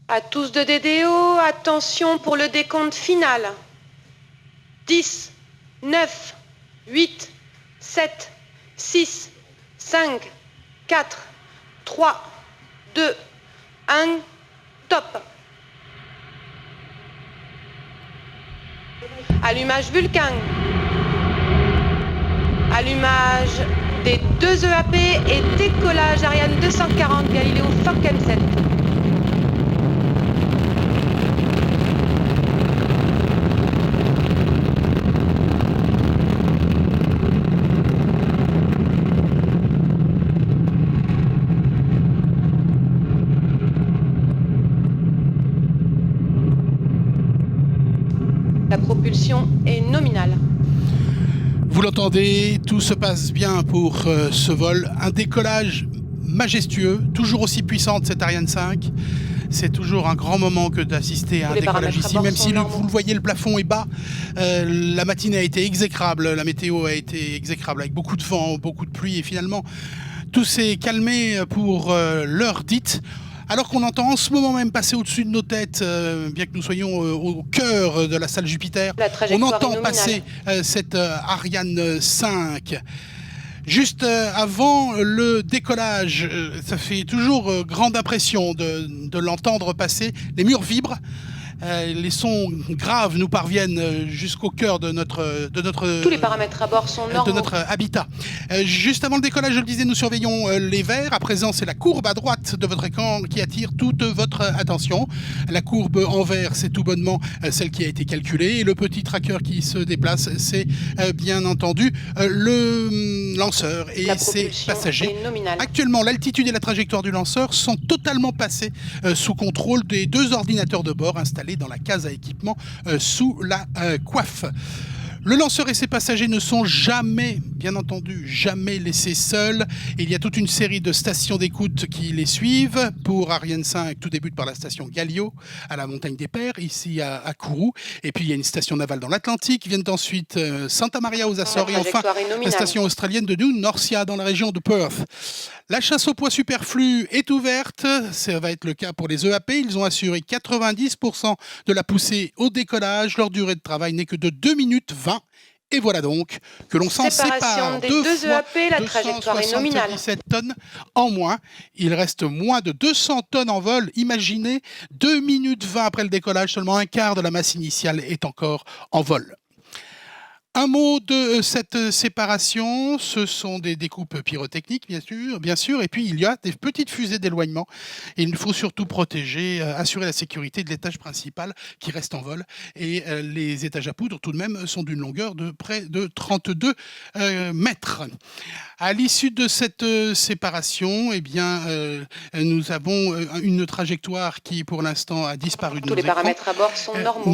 À tous de DDO, attention pour le décompte final. 10, 9, 8, 7, 6, 5, 4, 3, 2, 1, top. Allumage Vulcain. Allumage des deux EAP et décollage Ariane 240 Galileo Falcon 7. La propulsion est nominale. Vous l'entendez, tout se passe bien pour ce vol. Un décollage majestueux, toujours aussi puissant de cette Ariane 5. C'est toujours un grand moment que d'assister à un décollage ici, même si vous le voyez, le plafond est bas. La matinée a été exécrable, la météo a été exécrable, avec beaucoup de vent, beaucoup de pluie, et finalement, tout s'est calmé pour l'heure dite. Alors qu'on entend en ce moment même passer au-dessus de nos têtes, bien que nous soyons au cœur de la salle Jupiter, on entend passer cette Ariane 5. Juste avant le décollage, ça fait toujours grande impression de l'entendre passer. Les murs vibrent. Les sons graves nous parviennent jusqu'au cœur de notre tous les paramètres à bord sont normaux. De notre habitat. Juste avant le décollage, je le disais, nous surveillons les verts. À présent, c'est la courbe à droite de votre écran qui attire toute votre attention. La courbe en vert, c'est tout bonnement celle qui a été calculée. Et le petit tracker qui se déplace, c'est bien entendu le lanceur et ses passagers. Actuellement, l'altitude et la trajectoire du lanceur sont totalement passées sous contrôle des deux ordinateurs de bord installés dans la case à équipement sous la coiffe. Le lanceur et ses passagers ne sont jamais, bien entendu, jamais laissés seuls. Il y a toute une série de stations d'écoute qui les suivent. Pour Ariane 5, tout débute par la station Galileo, à la Montagne des Pères, ici à Kourou. Et puis il y a une station navale dans l'Atlantique. Viennent ensuite Santa Maria aux Açores et enfin la station australienne de New Norcia dans la région de Perth. La chasse aux poids superflus est ouverte, ça va être le cas pour les EAP. Ils ont assuré 90% de la poussée au décollage. Leur durée de travail n'est que de 2 minutes 20. Et voilà donc que l'on s'en sépare des deux EAP, la trajectoire est nominale. 277 tonnes en moins. Il reste moins de 200 tonnes en vol. Imaginez, 2 minutes 20 après le décollage, seulement un quart de la masse initiale est encore en vol. Un mot de cette séparation, ce sont des découpes pyrotechniques, bien sûr, et puis il y a des petites fusées d'éloignement. Et il faut surtout protéger, assurer la sécurité de l'étage principal qui reste en vol. Et les étages à poudre, tout de même, sont d'une longueur de près de 32 mètres. À l'issue de cette séparation, eh bien, nous avons une trajectoire qui, pour l'instant, a disparu de nos écrans. Tous les paramètres à bord sont normaux.